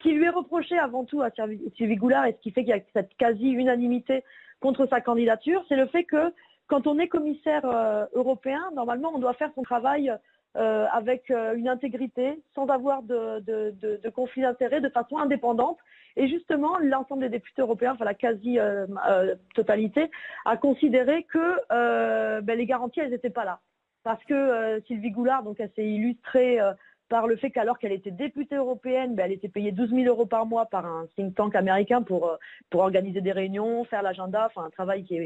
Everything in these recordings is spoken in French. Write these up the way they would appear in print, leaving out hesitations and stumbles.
qui lui est reproché avant tout à Sylvie Goulard et ce qui fait qu'il y a cette quasi-unanimité contre sa candidature, c'est le fait que quand on est commissaire européen, normalement, on doit faire son travail avec une intégrité, sans avoir de conflit d'intérêts, de façon indépendante. Et justement, l'ensemble des députés européens, enfin la quasi-totalité, a considéré que les garanties, elles n'étaient pas là. Parce que Sylvie Goulard, donc, elle s'est illustrée par le fait qu'alors qu'elle était députée européenne, elle était payée 12 000 € par mois par un think tank américain pour organiser des réunions, faire l'agenda, enfin un travail qui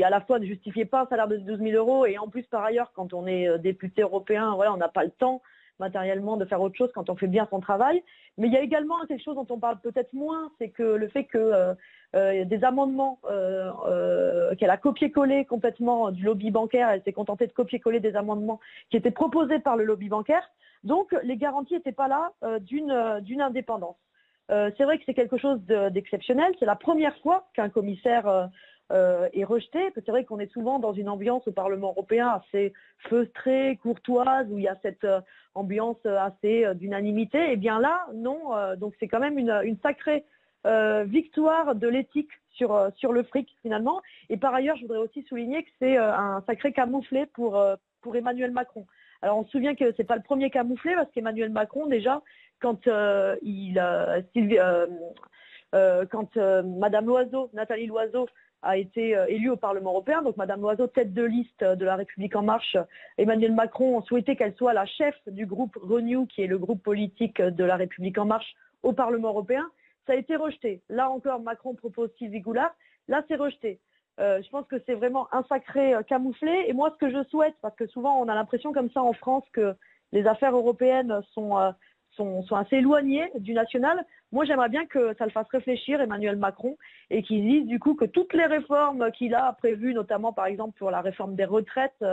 à la fois ne justifiait pas un salaire de 12 000 € et en plus par ailleurs quand on est député européen, voilà, on n'a pas le temps matériellement de faire autre chose quand on fait bien son travail. Mais il y a également quelque chose dont on parle peut-être moins, c'est que le fait que des amendements qu'elle a copié-collé complètement du lobby bancaire, elle s'est contentée de copier-coller des amendements qui étaient proposés par le lobby bancaire. Donc les garanties n'étaient pas là d'une indépendance. C'est vrai que c'est quelque chose d'exceptionnel. C'est la première fois qu'un commissaire est rejeté. C'est vrai qu'on est souvent dans une ambiance au Parlement européen assez feutrée, courtoise, où il y a cette ambiance assez d'unanimité. Et bien là, non. Donc c'est quand même une sacrée victoire de l'éthique sur le fric finalement. Et par ailleurs, je voudrais aussi souligner que c'est un sacré camouflet pour Emmanuel Macron. Alors on se souvient que c'est pas le premier camouflet parce qu'Emmanuel Macron déjà quand Madame Loiseau, Nathalie Loiseau a été élue au Parlement européen, donc Madame Loiseau, tête de liste de La République En Marche, Emmanuel Macron souhaitait qu'elle soit la chef du groupe Renew, qui est le groupe politique de La République En Marche au Parlement européen. Ça a été rejeté. Là encore, Macron propose Sylvie Goulard. Là, c'est rejeté. Je pense que c'est vraiment un sacré camouflet. Et moi, ce que je souhaite, parce que souvent on a l'impression comme ça en France que les affaires européennes sont assez éloignées du national. Moi, j'aimerais bien que ça le fasse réfléchir, Emmanuel Macron, et qu'il dise du coup que toutes les réformes qu'il a prévues, notamment par exemple pour la réforme des retraites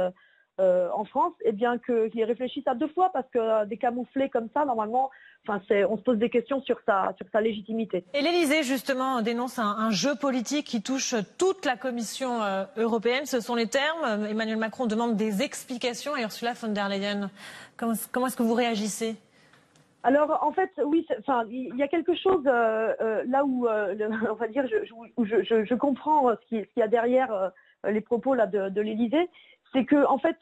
en France, eh bien qu'il réfléchisse à deux fois, parce que des camouflets comme ça, normalement, on se pose des questions sur sa légitimité. Et l'Élysée, justement, dénonce un jeu politique qui touche toute la Commission européenne. Ce sont les termes. Emmanuel Macron demande des explications et Ursula von der Leyen. Comment est-ce que vous réagissez ? Alors, en fait, oui, il y a quelque chose là où, on va dire, je comprends ce qu'il y a derrière les propos là de l'Élysée. C'est que, en fait,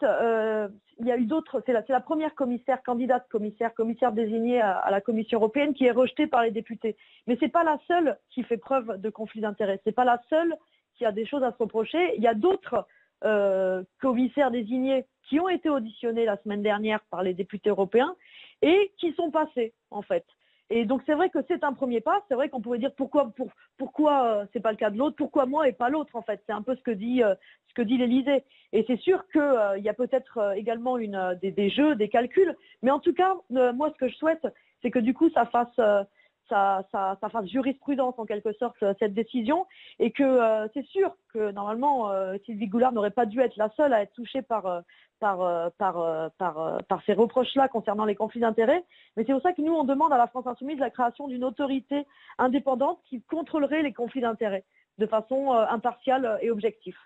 il y a eu d'autres. C'est la première candidate commissaire désignée à la Commission européenne qui est rejetée par les députés. Mais c'est pas la seule qui fait preuve de conflit d'intérêts. C'est pas la seule qui a des choses à se reprocher. Il y a d'autres commissaires désignés qui ont été auditionnés la semaine dernière par les députés européens et qui sont passés, en fait. Et donc c'est vrai que c'est un premier pas. C'est vrai qu'on pourrait dire pourquoi c'est pas le cas de l'autre, pourquoi moi et pas l'autre, en fait. C'est un peu ce que dit l'Élysée. Et c'est sûr que il y a peut-être également des jeux, des calculs. Mais en tout cas, moi ce que je souhaite, c'est que du coup ça fasse jurisprudence en quelque sorte cette décision, et que c'est sûr que normalement Sylvie Goulard n'aurait pas dû être la seule à être touchée par ces reproches-là concernant les conflits d'intérêts. Mais c'est pour ça que nous, on demande à la France Insoumise la création d'une autorité indépendante qui contrôlerait les conflits d'intérêts de façon impartiale et objective.